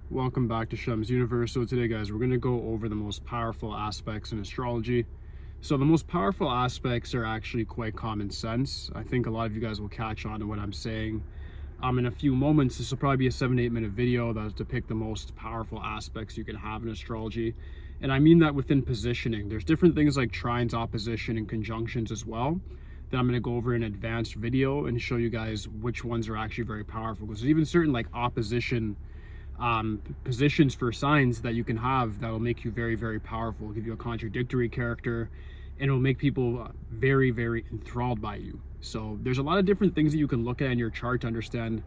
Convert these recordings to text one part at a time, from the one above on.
Welcome back to Shem's Universe. So today, guys, we're going to go over the most powerful aspects in astrology. So the most powerful aspects are actually quite common sense. I think a lot of you guys will catch on to what I'm saying. In a few moments, this will probably be a 7-8 minute video that'll depict the most powerful aspects you can have in astrology. And I mean that within positioning. There's different things like trines, opposition, and conjunctions as well that I'm going to go over in an advanced video and show you guys which ones are actually very powerful. Because there's even certain like opposition positions for signs that you can have that'll make you very, very powerful, give you a contradictory character, and it'll make people very, very enthralled by you. So there's a lot of different things that you can look at in your chart to understand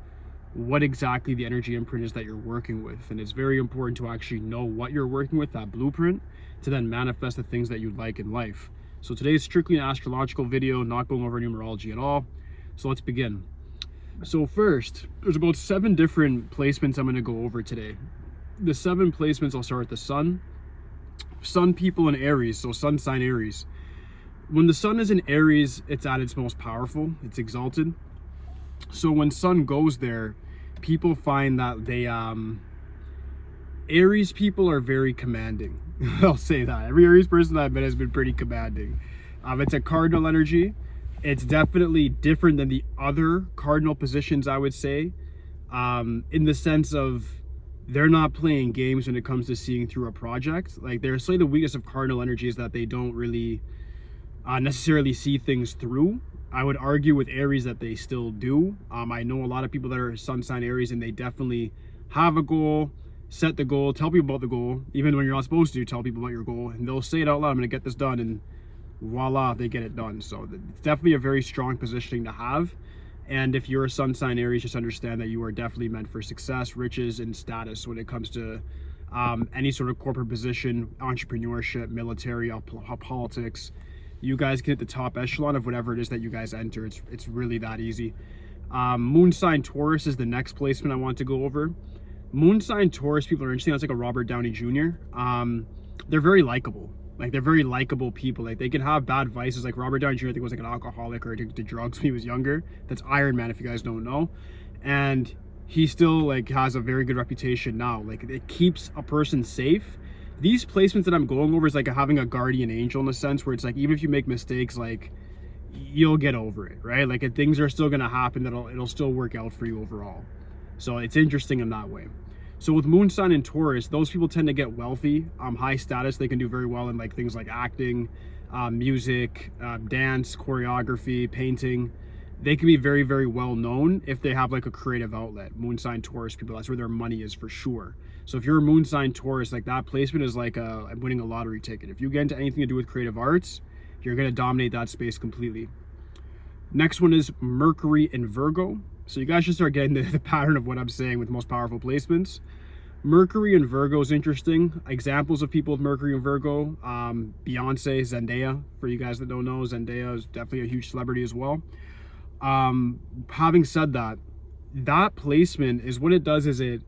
what exactly the energy imprint is that you're working with. And it's very important to actually know what you're working with, that blueprint, to then manifest the things that you'd like in life. So today is strictly an astrological video, not going over numerology at all. So let's begin. So first, there's about 7 different placements I'm going to go over today. The 7 placements, I'll start with the sun. Sun people in Aries, so sun sign Aries. When the sun is in Aries, it's at its most powerful, it's exalted. So when sun goes there, people find that they, Aries people are very commanding. I'll say that. Every Aries person that I've met has been pretty commanding. It's a cardinal energy. It's definitely different than the other cardinal positions, I would say, in the sense of they're not playing games when it comes to seeing through a project. Like, they're slightly the weakness of cardinal energy is that they don't really necessarily see things through. I would argue with Aries that they still do. I know a lot of people that are sun sign Aries, and they definitely have a goal, set the goal, tell people about the goal, even when you're not supposed to tell people about your goal, and they'll say it out loud, I'm going to get this done, and voila, they get it done. So it's definitely a very strong positioning to have. And if you're a sun sign Aries, just understand that you are definitely meant for success, riches, and status when it comes to any sort of corporate position, entrepreneurship, military, politics. You guys get the top echelon of whatever it is that you guys enter. It's really that easy. Moon sign Taurus is the next placement I want to go over. Moon sign Taurus people are interesting. That's like a Robert Downey Jr. They're very likable. Like, they're very likable people. Like, they can have bad vices. Like Robert Downey Jr., I think, was like an alcoholic or addicted to drugs when he was younger. That's Iron Man, if you guys don't know. And he still like has a very good reputation now. Like, it keeps a person safe. These placements that I'm going over is like having a guardian angel in a sense, where it's like, even if you make mistakes, like, you'll get over it, right? Like, if things are still gonna happen, it'll still work out for you overall. So it's interesting in that way. So with moon sign and Taurus, those people tend to get wealthy, high status. They can do very well in like things like acting, music, dance, choreography, painting. They can be very, very well known if they have like a creative outlet. Moon sign Taurus people, that's where their money is for sure. So if you're a moon sign Taurus, like, that placement is like winning a lottery ticket. If you get into anything to do with creative arts, you're going to dominate that space completely. Next one is Mercury and Virgo. So you guys should start getting the pattern of what I'm saying with most powerful placements. Mercury and Virgo is interesting. Examples of people with Mercury and Virgo, Beyonce, Zendaya. For you guys that don't know, Zendaya is definitely a huge celebrity as well. Having said that, that placement is what it does is it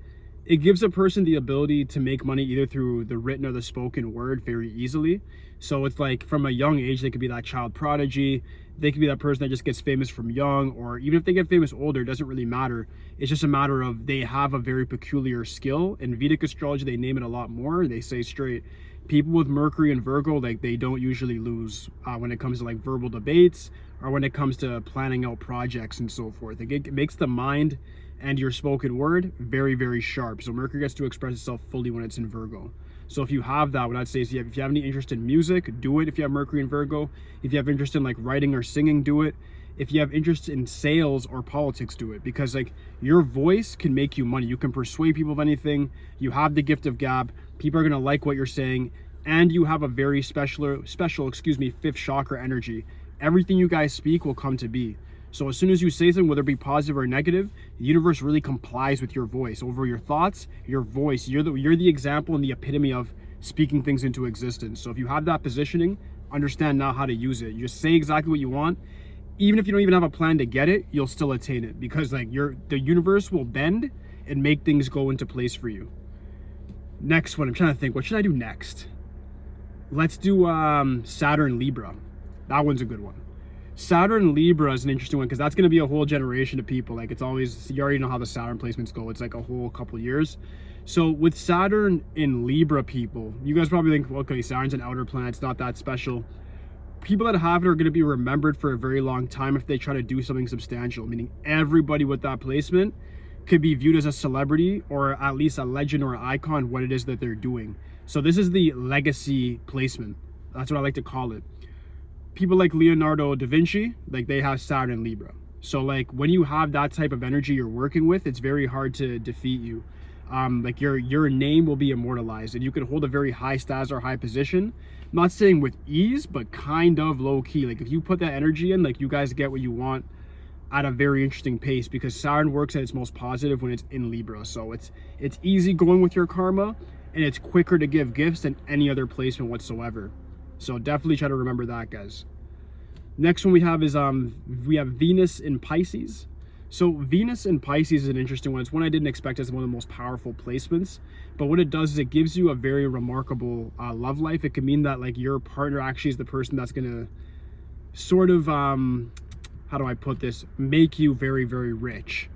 gives a person the ability to make money either through the written or the spoken word very easily. So it's like from a young age, they could be that child prodigy. They could be that person that just gets famous from young, or even if they get famous older, it doesn't really matter. It's just a matter of they have a very peculiar skill. In Vedic astrology, they name it a lot more. They say straight, people with Mercury and Virgo, like, they don't usually lose when it comes to like verbal debates or when it comes to planning out projects and so forth. It makes the mind and your spoken word very, very sharp. So Mercury gets to express itself fully when it's in Virgo. So if you have that, what I'd say is if you have any interest in music, do it if you have Mercury and Virgo. If you have interest in like writing or singing, do it. If you have interest in sales or politics, do it. Because like, your voice can make you money. You can persuade people of anything. You have the gift of gab. People are going to like what you're saying. And you have a very special, fifth chakra energy. Everything you guys speak will come to be. So as soon as you say something, whether it be positive or negative, the universe really complies with your voice. Over your thoughts, your voice, you're the example and the epitome of speaking things into existence. So if you have that positioning, understand now how to use it. You just say exactly what you want. Even if you don't even have a plan to get it, you'll still attain it, because like the universe will bend and make things go into place for you. Next one, I'm trying to think, what should I do next? Let's do Saturn Libra. That one's a good one. Saturn Libra is an interesting one because that's going to be a whole generation of people. Like, it's always, you already know how the Saturn placements go. It's like a whole couple years. So with Saturn in Libra people, you guys probably think, well, okay, Saturn's an outer planet, it's not that special. People that have it are going to be remembered for a very long time if they try to do something substantial, meaning everybody with that placement could be viewed as a celebrity or at least a legend or an icon, what it is that they're doing. So this is the legacy placement. That's what I like to call it. People like Leonardo da Vinci, like, they have Saturn in Libra. So like, when you have that type of energy you're working with, it's very hard to defeat you. Like, your name will be immortalized and you can hold a very high status or high position. I'm not saying with ease, but kind of low key. Like, if you put that energy in, like, you guys get what you want at a very interesting pace, because Saturn works at its most positive when it's in Libra. So it's easy going with your karma, and it's quicker to give gifts than any other placement whatsoever. So definitely try to remember that, guys. Next one we have is we have Venus in Pisces. So Venus in Pisces is an interesting one. It's one I didn't expect as one of the most powerful placements, but what it does is it gives you a very remarkable love life. It can mean that, like, your partner actually is the person that's gonna sort of how do I put this, make you very, very rich.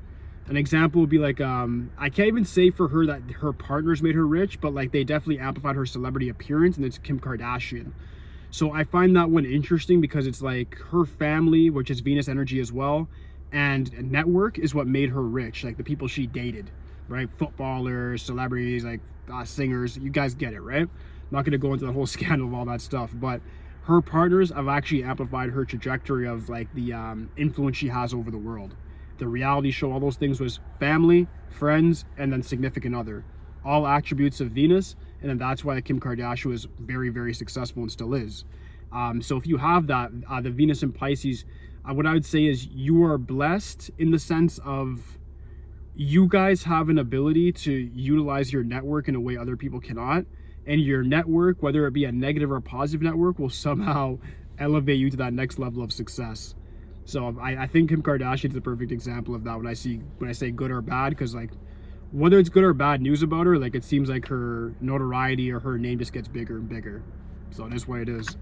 An example would be like, I can't even say for her that her partners made her rich, but like, they definitely amplified her celebrity appearance, and it's Kim Kardashian. So I find that one interesting because it's like her family, which is Venus energy as well, and network is what made her rich. Like, the people she dated, right? Footballers, celebrities, like singers, you guys get it, right? I'm not going to go into the whole scandal of all that stuff, but her partners have actually amplified her trajectory of like the influence she has over the world. The reality show, all those things was family, friends, and then significant other. All attributes of Venus, and then that's why Kim Kardashian was very, very successful and still is. So if you have that, the Venus in Pisces, what I would say is you are blessed in the sense of you guys have an ability to utilize your network in a way other people cannot. And your network, whether it be a negative or a positive network, will somehow elevate you to that next level of success. So I think Kim Kardashian is the perfect example of that when I say good or bad, because like, whether it's good or bad news about her, like, it seems like her notoriety or her name just gets bigger and bigger. So it is what it is.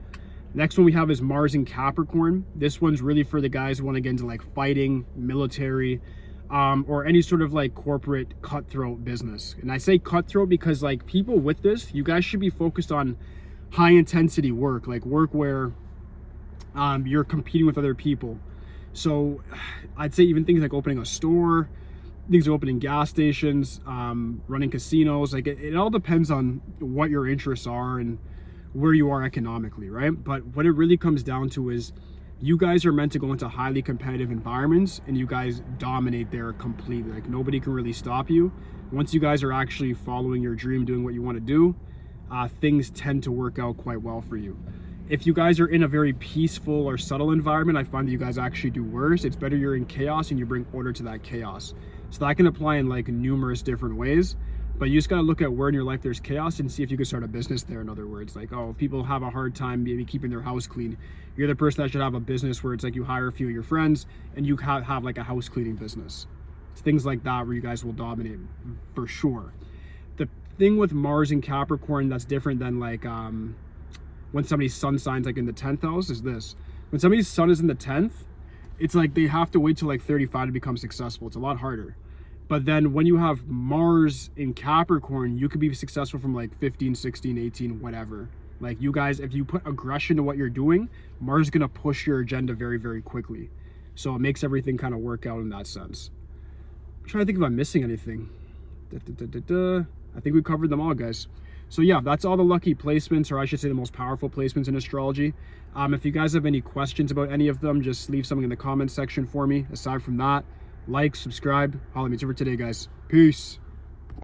Next one we have is Mars in Capricorn. This one's really for the guys who want to get into like fighting, military, or any sort of like corporate cutthroat business. And I say cutthroat because like, people with this, you guys should be focused on high intensity work, like work where you're competing with other people. So I'd say even things like opening a store, things like opening gas stations, running casinos, like it all depends on what your interests are and where you are economically, right? But what it really comes down to is you guys are meant to go into highly competitive environments and you guys dominate there completely. Like, nobody can really stop you. Once you guys are actually following your dream, doing what you want to do, things tend to work out quite well for you. If you guys are in a very peaceful or subtle environment, I find that you guys actually do worse. It's better you're in chaos and you bring order to that chaos. So that can apply in like numerous different ways. But you just got to look at where in your life there's chaos and see if you can start a business there. In other words, like, oh, if people have a hard time maybe keeping their house clean, you're the person that should have a business where it's like you hire a few of your friends and you have like a house cleaning business. It's things like that where you guys will dominate for sure. The thing with Mars in Capricorn that's different than like when somebody's sun signs like in the 10th house is this. When somebody's sun is in the 10th, it's like they have to wait till like 35 to become successful. It's a lot harder. But then when you have Mars in Capricorn, you could be successful from like 15, 16, 18, whatever. Like, you guys, if you put aggression to what you're doing, Mars is going to push your agenda very, very quickly. So it makes everything kind of work out in that sense. I'm trying to think if I'm missing anything. I think we covered them all, guys. So yeah, that's all the lucky placements, or I should say the most powerful placements in astrology. If you guys have any questions about any of them, just leave something in the comments section for me. Aside from that, like, subscribe. Holla at me for today, guys. Peace.